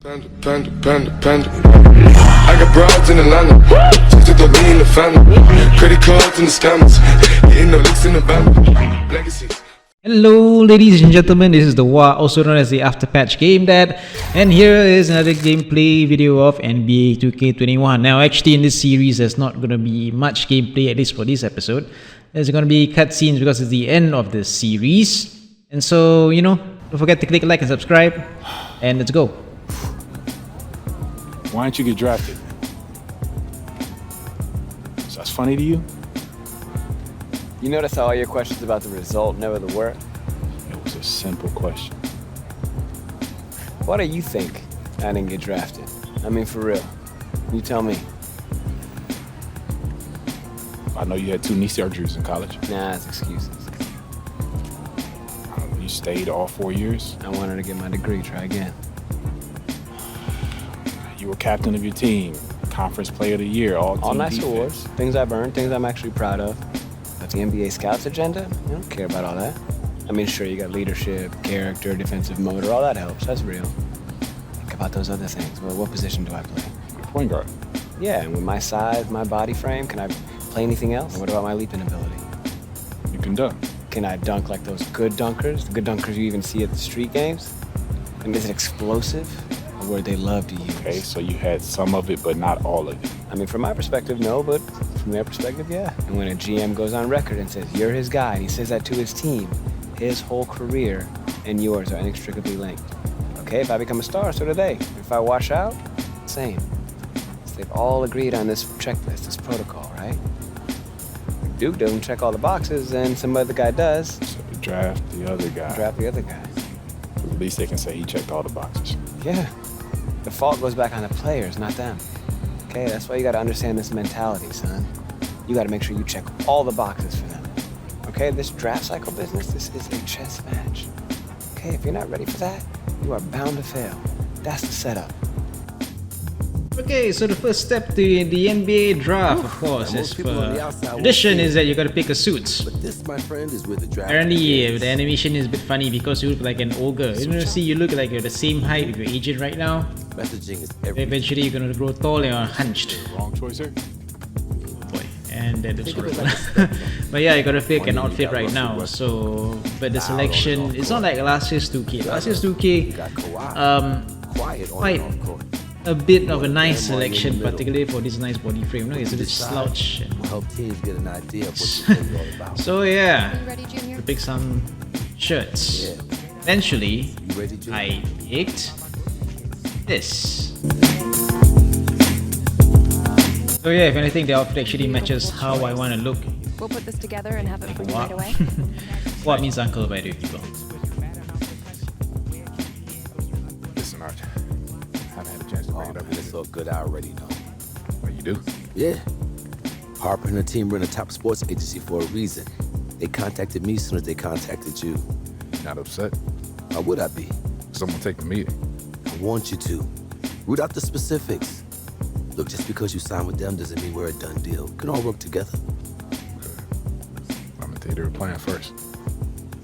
Panda. I got broads in Atlanta, just to the lean the family. Credit cards and the scammers, getting no licks in the van. Legacies. Hello ladies and gentlemen, this is the WA, also known as the Afterpatch Game Dad, and here is another gameplay video of NBA 2K21. Now actually in this series there's not going to be much gameplay, at least for this episode. There's going to be cutscenes because it's the end of the series, and so don't forget to click like and subscribe, and let's go. Why didn't you get drafted? So that's funny to you? You notice how all your questions about the result, never the work? It was a simple question. Why do you think I didn't get drafted? I mean, for real. You tell me. I know you had 2 knee surgeries in college. Nah, it's excuses. You stayed all 4 years. I wanted to get my degree, try again. You were captain of your team, conference player of the year, all nice defense. awards, things I've earned, things I'm actually proud of. But the NBA scouts agenda, I don't care about all that. I mean, sure, you got leadership, character, defensive motor, all that helps, that's real. Think about those other things. Well, what position do I play? Point guard. Yeah, and with my size, my body frame, can I play anything else? And what about my leaping ability? You can dunk. Can I dunk like those good dunkers? The good dunkers you even see at the street games? And is it explosive? A word they love to use. Okay, so you had some of it, but not all of it. I mean, from my perspective, no, but from their perspective, yeah. And when a GM goes on record and says, you're his guy, and he says that to his team, his whole career and yours are inextricably linked. Okay, if I become a star, so do they. If I wash out, same. So they've all agreed on this checklist, this protocol, right? If Duke doesn't check all the boxes, and some other guy does. So you draft the other guy. Draft the other guy. At least they can say he checked all the boxes. Yeah. The fault goes back on the players, not them. Okay, that's why you gotta understand this mentality, son. You gotta make sure you check all the boxes for them. Okay, this draft cycle business, this is a chess match. Okay, if you're not ready for that, you are bound to fail. That's the setup. Okay, so the first step to the NBA draft, of course, is tradition is that you gotta pick a suit. But this, my friend, is where the draft Apparently, the animation is a bit funny because you look like an ogre. You look like you're the same height with your agent right now. Messaging is everything. Eventually, you're gonna grow tall and you're hunched. Wrong choice here. Boy, and that looks horrible. But yeah, you gotta pick an outfit right now. So, but the selection, it's not like last year's 2K. Last year's 2K, quite a bit of a nice selection, particularly for this nice body frame. It's a bit slouch. Help teams get an idea of what this is all about. So yeah, to pick some shirts. Eventually, I picked this. So yeah, if anything, the outfit actually matches how I want to look. We'll put this together and have it for you right away. What means uncle by the people? Listen, Art. I haven't had a chance to bring it up. Man, it's all good. I already know. What you do? Yeah. Harper and her team run a top sports agency for a reason. They contacted me as soon as they contacted you. Not upset? How would I be? Someone take the meeting. I want you to. Root out the specifics. Look, just because you sign with them doesn't mean we're a done deal. We can all work together. I'm gonna tell you their plan first.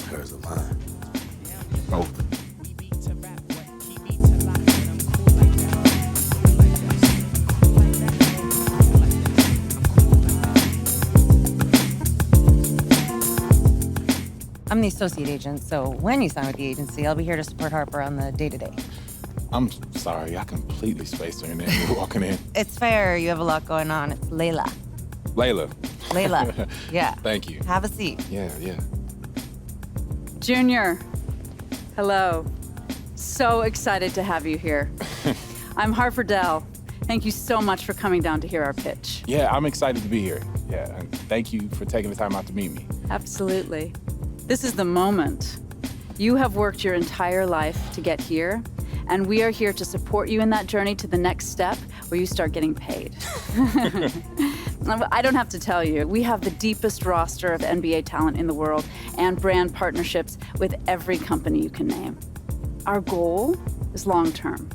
Hers or mine. Both. I'm the associate agent, so when you sign with the agency, I'll be here to support Harper on the day-to-day. I'm sorry, I completely spaced on your name. You're walking in. It's fair, you have a lot going on. It's Layla. Layla. Layla, yeah. Thank you. Have a seat. Yeah. Junior, hello. So excited to have you here. I'm Harper Dell. Thank you so much for coming down to hear our pitch. Yeah, I'm excited to be here. Yeah, and thank you for taking the time out to meet me. Absolutely. This is the moment. You have worked your entire life to get here, and we are here to support you in that journey to the next step where you start getting paid. I don't have to tell you, we have the deepest roster of NBA talent in the world and brand partnerships with every company you can name. Our goal is long-term.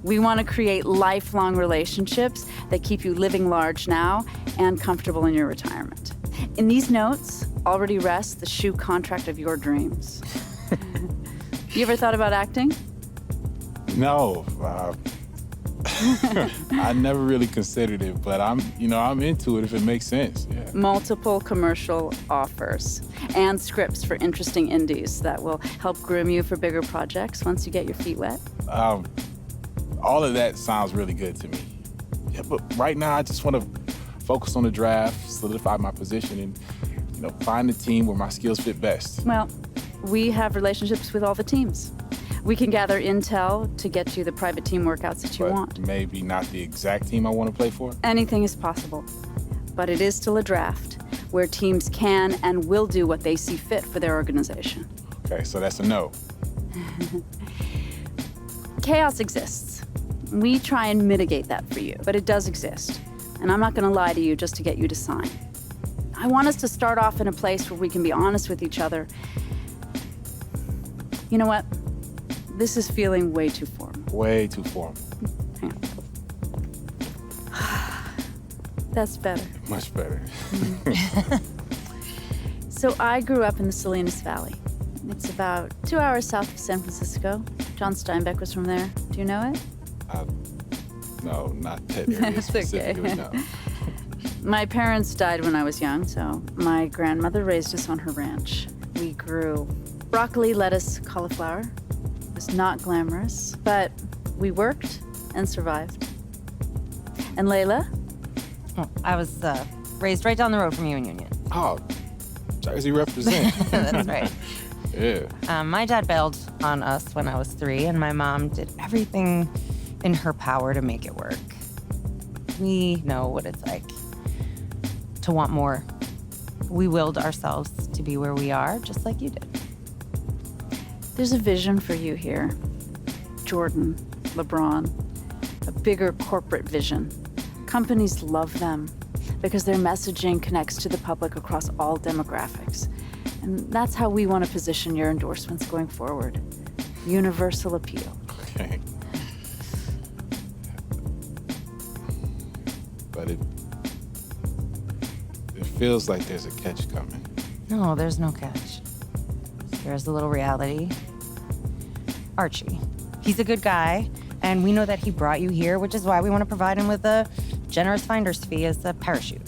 We want to create lifelong relationships that keep you living large now and comfortable in your retirement. In these notes already rests the shoe contract of your dreams. You ever thought about acting? No, I never really considered it, but I'm into it if it makes sense. Yeah. Multiple commercial offers and scripts for interesting indies that will help groom you for bigger projects once you get your feet wet. All of that sounds really good to me. Yeah, but right now I just want to focus on the draft, solidify my position, and find the team where my skills fit best. Well, we have relationships with all the teams. We can gather intel to get you the private team workouts that you want. Maybe not the exact team I want to play for? Anything is possible. But it is still a draft where teams can and will do what they see fit for their organization. Okay, so that's a no. Chaos exists. We try and mitigate that for you, but it does exist. And I'm not going to lie to you just to get you to sign. I want us to start off in a place where we can be honest with each other. You know what? This is feeling way too formal. Way too formal. Hang on. That's better. Much better. So I grew up in the Salinas Valley. It's about 2 hours south of San Francisco. John Steinbeck was from there. Do you know it? No, not that area specifically, no. My parents died when I was young, so my grandmother raised us on her ranch. We grew broccoli, lettuce, cauliflower. It was not glamorous, but we worked and survived. And Layla? Oh, I was raised right down the road from you in Union. Oh, Jersey represent. That's right. Yeah. My dad bailed on us when I was 3, and my mom did everything in her power to make it work. We know what it's like to want more. We willed ourselves to be where we are, just like you did. There's a vision for you here. Jordan, LeBron, a bigger corporate vision. Companies love them because their messaging connects to the public across all demographics. And that's how we want to position your endorsements going forward. Universal appeal. Okay. But it feels like there's a catch coming. No, there's no catch. There's a little reality. Archie. He's a good guy, and we know that he brought you here, which is why we want to provide him with a generous finder's fee as a parachute.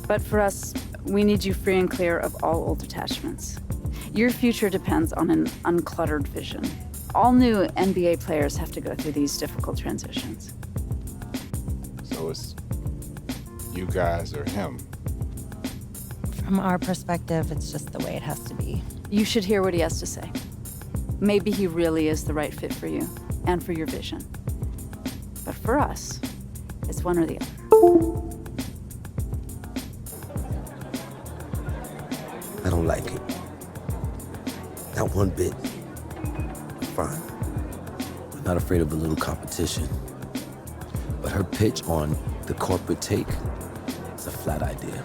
But for us, we need you free and clear of all old attachments. Your future depends on an uncluttered vision. All new NBA players have to go through these difficult transitions. So it's you guys or him? From our perspective, it's just the way it has to be. You should hear what he has to say. Maybe he really is the right fit for you and for your vision. But for us, it's one or the other. I don't like it. Not one bit. Fine. I'm not afraid of a little competition. But her pitch on the corporate take is a flat idea.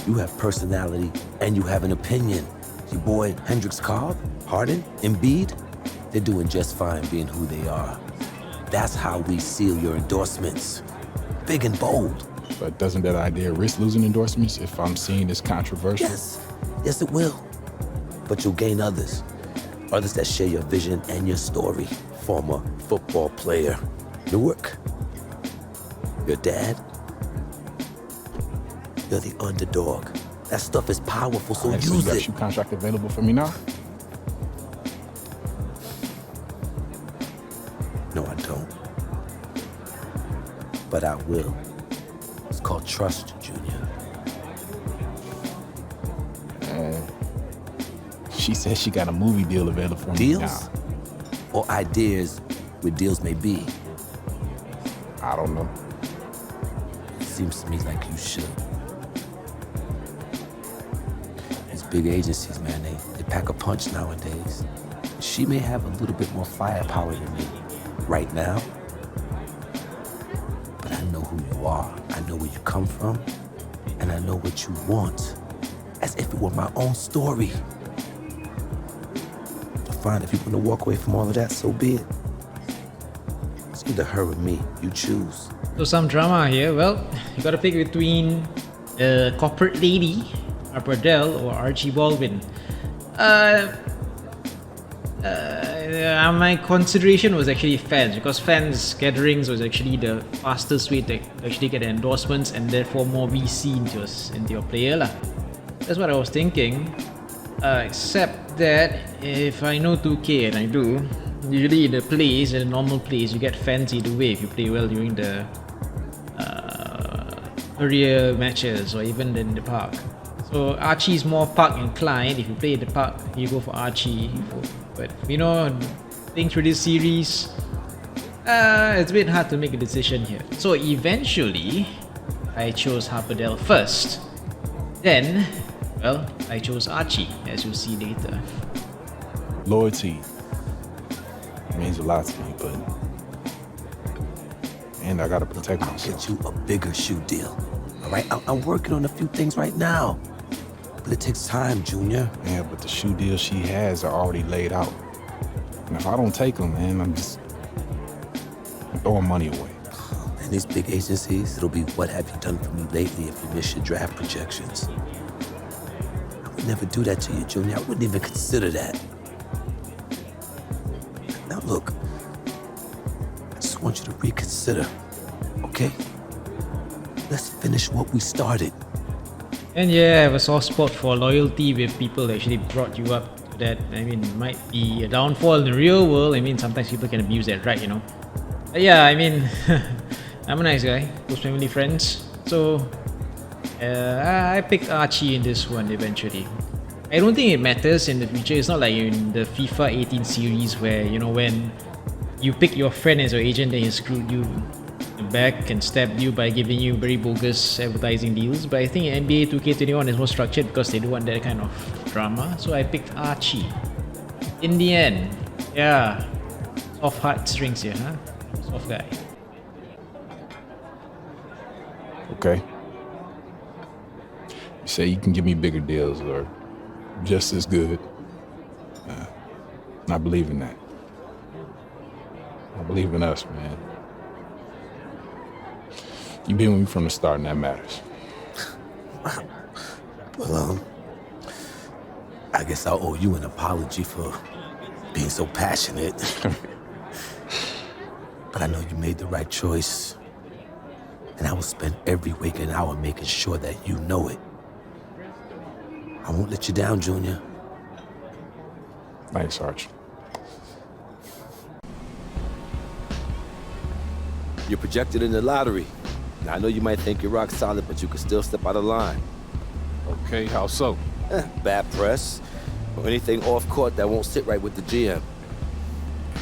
You have personality and you have an opinion. Your boy Hendricks Cobb, Harden, Embiid, they're doing just fine being who they are. That's how we seal your endorsements. Big and bold. But doesn't that idea risk losing endorsements if I'm seen as controversial? Yes, it will. But you'll gain others. Others that share your vision and your story. Former football player. Newark. Your dad. You're the underdog. That stuff is powerful, so So use you got it. your contract available for me now? No, I don't. But I will. It's called trust, Junior. She said she got a movie deal available for me Deals? now. Or ideas where deals may be? I don't know. It seems to me like you should. These big agencies, man, they pack a punch nowadays. She may have a little bit more firepower than me right now. But I know who you are. I know where you come from. And I know what you want. As if it were my own story. Fine, if you want to walk away from all of that, so be it. It's either her or me. You choose. So some drama here. Well, you gotta pick between a corporate lady, Harper Dell, or Archie Baldwin. My consideration was actually fans, because fans gatherings was actually the fastest way to actually get endorsements and therefore more VC into your player lah. That's what I was thinking. Except that if I know 2K, and I do, usually in the plays, in the normal plays, you get fans either way if you play well during the career matches or even in the park. So Archie is more park inclined. If you play in the park, you go for Archie. But you know, playing through this series, it's a bit hard to make a decision here. So eventually, I chose Harperdell first. Then, well, I chose Archie, as you'll see later. Loyalty means a lot to me, but and I gotta protect I'll myself. get you a bigger shoe deal. All right, I'm working on a few things right now, but it takes time, Junior. Yeah, but the shoe deals she has are already laid out. And if I don't take them, man, I'm throwing money away. And these big agencies, it'll be what have you done for me lately if you miss your draft projections. I would never do that to you, Junior. I wouldn't even consider that. Now look, I just want you to reconsider, okay? Let's finish what we started. And yeah, I have a soft spot for loyalty with people that actually brought you up to that. I mean, it might be a downfall in the real world. I mean, sometimes people can abuse that right, you know. But yeah, I mean, I'm a nice guy, close family friends. So, I picked Archie in this one eventually. I don't think it matters in the future. It's not like in the FIFA 18 series where, you know, when you pick your friend as your agent, then he screwed you back and stabbed you by giving you very bogus advertising deals. But I think NBA 2K21 is more structured because they don't want that kind of drama. So I picked Archie. In the end, yeah, soft heartstrings here, huh? Soft guy. Okay. You say you can give me bigger deals or just as good. I believe in that. I believe in us, man. You've been with me from the start, and that matters. Well, I guess I owe you an apology for being so passionate. But I know you made the right choice. And I will spend every waking hour making sure that you know it. I won't let you down, Junior. Thanks, Arch. You're projected in the lottery. Now, I know you might think you're rock solid, but you can still step out of line. Okay, how so? Bad press, or anything off court that won't sit right with the GM.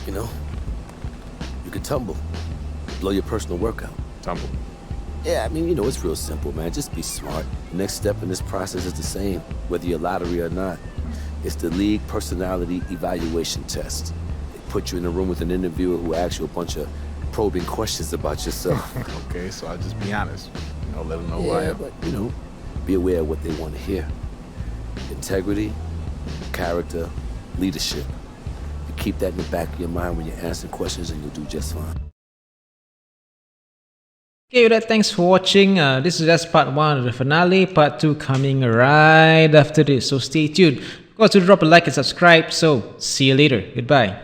You know, you could tumble, blow your personal workout. Tumble. Yeah, I mean, you know, it's real simple, man. Just be smart. The next step in this process is the same, whether you're lottery or not. It's the league personality evaluation test. They put you in a room with an interviewer who asks you a bunch of probing questions about yourself. Okay, so I just be honest. You know, let them know who I Yeah, am. but, you know, be aware of what they want to hear. Integrity, character, leadership. You keep that in the back of your mind when you're answering questions and you'll do just fine. Okay, with that, thanks for watching. This is just part 1 of the finale. Part 2 coming right after this, so stay tuned. Of course, to drop a like and subscribe. So, see you later. Goodbye.